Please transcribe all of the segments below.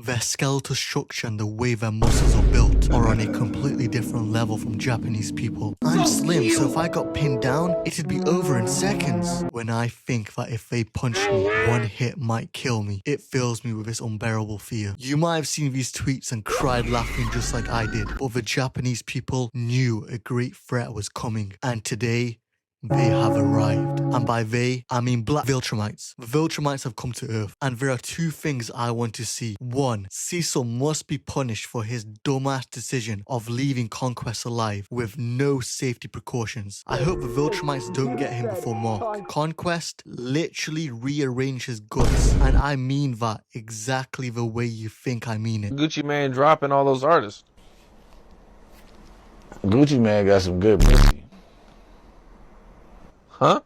Their skeletal structure and the way their muscles are built are on a completely different level from Japanese people. I'm slim, so if I got pinned down, it'd be over in seconds. When I think that if they punch me, one hit might kill me, it fills me with this unbearable fear. You might have seen these tweets and cried laughing just like I did, but the Japanese people knew a great threat was coming, and today, they have arrived. And by they, I mean black viltrumites. The viltrumites have come to Earth, and there are two things I want to see. One, Cecil must be punished for his dumbass decision of leaving Conquest alive with no safety precautions. I hope the viltrumites don't get him before Mark. Conquest literally rearranged his guts, and I mean that exactly the way you think I mean it. Gucci Mane dropping all those artists. Gucci Mane got some good pussy. Huh?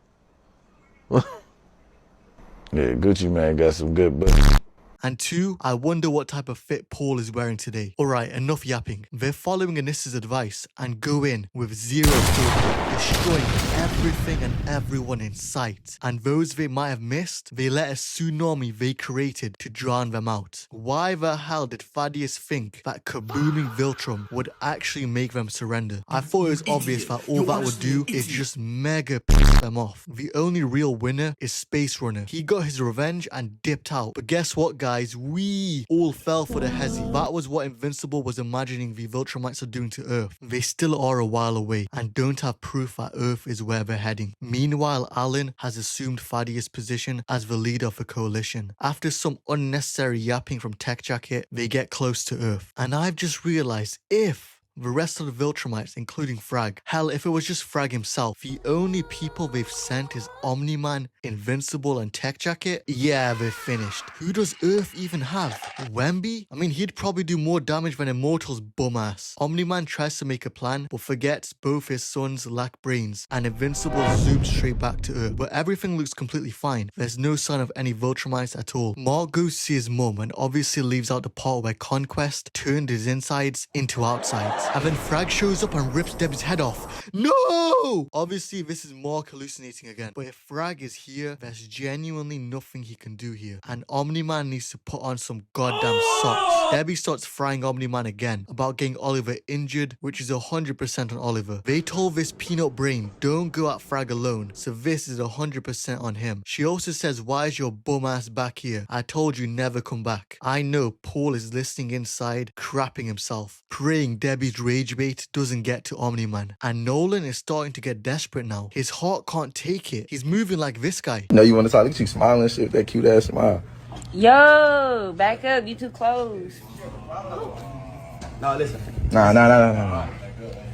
Yeah, Gucci Mane got some good pussy. And two, I wonder what type of fit Paul is wearing today. Alright, enough yapping. They're following Anissa's advice and go in with zero filter, destroying everything and everyone in sight. And those they might have missed, they let a tsunami they created to drown them out. Why the hell did Thaddeus think that kabooming Viltrum would actually make them surrender? I thought it was obvious that all that would do is just mega piss them off. The only real winner is Space Runner. He got his revenge and dipped out. But guess what, guys? We all fell for the hezi. That was what Invincible was imagining the Viltrumites are doing to Earth. They still are a while away and don't have proof that Earth is where they're heading. Meanwhile, Alan has assumed Thaddeus' position as the leader of the coalition. After some unnecessary yapping from Tech Jacket, they get close to Earth. And I've just realized if the rest of the Viltrumites, including Thragg. Hell, if it was just Thragg himself, the only people they've sent is Omniman, Invincible, and Tech Jacket. Yeah, they're finished. Who does Earth even have? Wemby? I mean, he'd probably do more damage than Immortal's bum-ass. Omniman tries to make a plan, but forgets both his sons lack brains, and Invincible zooms straight back to Earth. But everything looks completely fine. There's no sign of any Viltrumites at all. Mark goes to see his mum and obviously leaves out the part where Conquest turned his insides into outsides. And then Thragg shows up and rips Debbie's head off. No! Obviously, this is Mark hallucinating again. But if Thragg is here, there's genuinely nothing he can do here. And Omniman needs to put on some goddamn socks. Debbie starts frying Omniman again about getting Oliver injured, which is 100% on Oliver. They told this peanut brain, don't go at Thragg alone. So this is 100% on him. She also says, why is your bum ass back here? I told you never come back. I know Paul is listening inside, crapping himself, praying Debbie's rage bait doesn't get to Omniman. And Nolan is starting to get desperate now. His heart can't take it. He's moving like this guy. No, you want to talk? Look at you smiling and shit with that cute ass smile. Yo, back up. You too close. No, listen. Nah.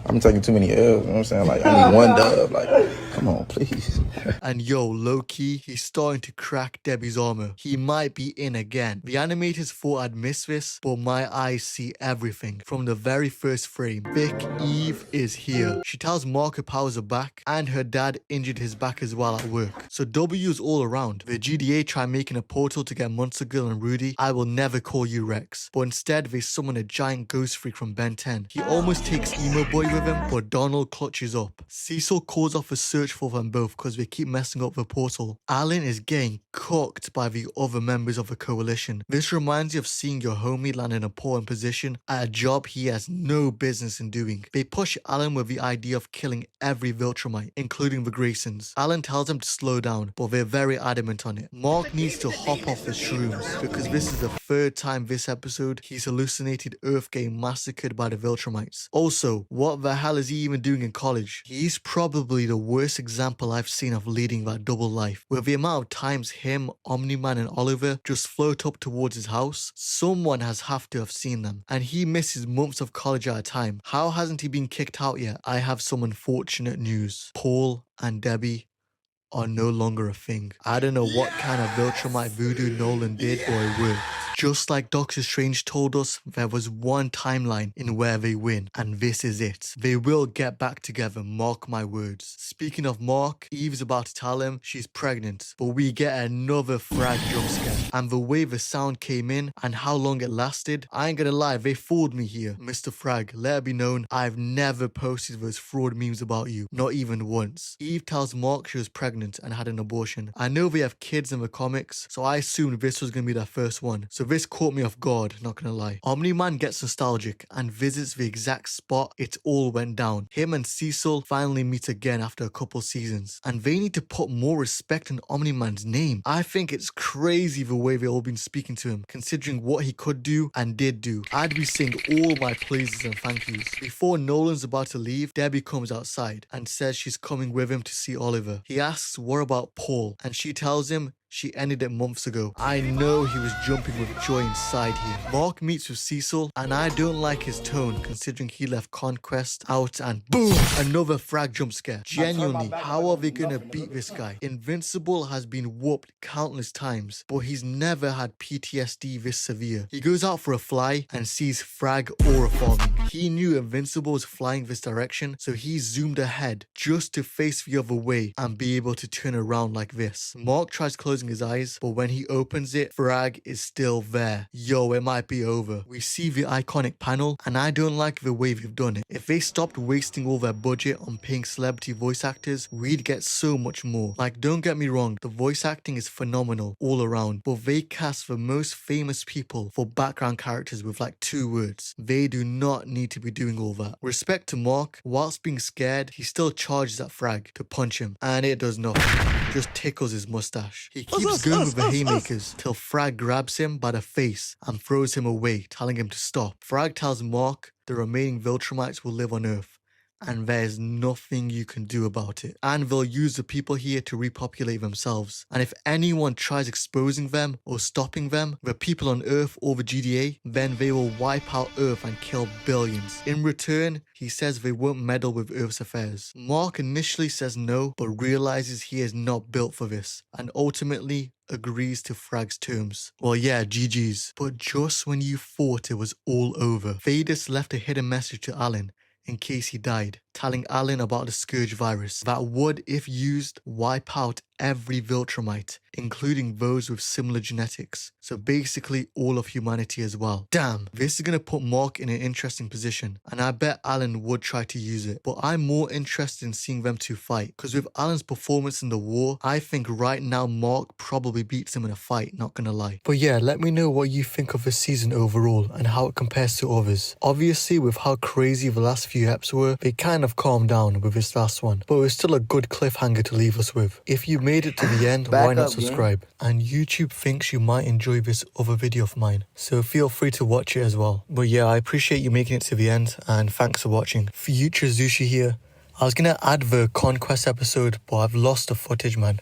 I'm taking too many L's, you know what I'm saying? Like, I need one dub. Like, come on, please. And yo, low-key, he's starting to crack Debbie's armor. He might be in again. The animators thought I'd miss this, but my eyes see everything. From the very first frame, Vic Eve is here. She tells Mark her powers are back, and her dad injured his back as well at work. So W's all around. The GDA try making a portal to get Monster Girl and Rudy. I will never call you Rex. But instead, they summon a giant ghost freak from Ben 10. He almost takes Emo Boy with him, but Donald clutches up. Cecil calls off a search for them both because they keep messing up the portal. Alan is getting cooked by the other members of the coalition. This reminds you of seeing your homie land in a important position at a job he has no business in doing. They push Alan with the idea of killing every Viltrumite, including the Graysons. Alan tells them to slow down, but they're very adamant on it. Mark needs to hop off the shrooms because this is the third time this episode he's hallucinated Earth getting massacred by the Viltrumites. Also, what the hell is he even doing in college? He's probably the worst example I've seen of leading that double life. With the amount of times him, Omniman and Oliver just float up towards his house, someone has have to have seen them. And he misses months of college at a time. How hasn't he been kicked out yet? I have some unfortunate news. Paul and Debbie are no longer a thing. I don't know what kind of Viltrumite voodoo Nolan did, but it worked. Just like Doctor Strange told us, there was one timeline in where they win, and this is it. They will get back together, mark my words. Speaking of Mark, Eve's about to tell him she's pregnant, but we get another Thragg jump scare. And the way the sound came in and how long it lasted, I ain't gonna lie, they fooled me here. Mr. Thragg, let it be known, I've never posted those fraud memes about you, not even once. Eve tells Mark she was pregnant and had an abortion. I know they have kids in the comics, so I assumed this was gonna be their first one. So So this caught me off guard, not gonna lie. Omniman gets nostalgic and visits the exact spot it all went down. Him and Cecil finally meet again after a couple seasons, and they need to put more respect in Omniman's name. I think it's crazy the way they've all been speaking to him, considering what he could do and did do. I'd be saying all my praises and thank yous. Before Nolan's about to leave, Debbie comes outside and says she's coming with him to see Oliver. He asks what about Paul, and she tells him she ended it months ago. I know he was jumping with joy inside here. Mark meets with Cecil, and I don't like his tone considering he left Conquest out and boom! Another Thragg jump scare. Genuinely, how are they gonna beat this guy? Invincible has been whooped countless times, but he's never had PTSD this severe. He goes out for a fly and sees Thragg aura farming. He knew Invincible was flying this direction, so he zoomed ahead just to face the other way and be able to turn around like this. Mark tries closing his eyes, but when he opens it, Thragg is still there. Yo, it might be over. We see the iconic panel, and I don't like the way they've done it. If they stopped wasting all their budget on paying celebrity voice actors, we'd get so much more. Like, don't get me wrong, the voice acting is phenomenal all around, but they cast the most famous people for background characters with like 2 words. They do not need to be doing all that. Respect to Mark, whilst being scared, he still charges at Thragg to punch him, and it does nothing. Just tickles his mustache. He keeps going with the haymakers till Thragg grabs him by the face and throws him away, telling him to stop. Thragg tells Mark the remaining viltrumites will live on Earth, and there's nothing you can do about it. And they'll use the people here to repopulate themselves. And if anyone tries exposing them or stopping them, the people on Earth or the GDA, then they will wipe out Earth and kill billions. In return, he says they won't meddle with Earth's affairs. Mark initially says no, but realizes he is not built for this, and ultimately agrees to Thragg's terms. Well, yeah, GG's. But just when you thought it was all over, Vadis left a hidden message to Alan in case he died, telling Alan about the Scourge virus that would, if used, wipe out every viltrumite, including those with similar genetics. So basically all of humanity as well. Damn, this is gonna put Mark in an interesting position, and I bet Alan would try to use it. But I'm more interested in seeing them two fight, because with Alan's performance in the war, I think right now Mark probably beats him in a fight, not gonna lie. But yeah, let me know what you think of the season overall and how it compares to others. Obviously, with how crazy the last few eps were, they kind of calmed down with this last one, but it was still a good cliffhanger to leave us with. If you made it to the end, why not subscribe? And YouTube thinks you might enjoy this other video of mine, so feel free to watch it as well. But yeah, I appreciate you making it to the end, and thanks for watching. Future Zushi here. I was gonna add the Conquest episode, but I've lost the footage, man.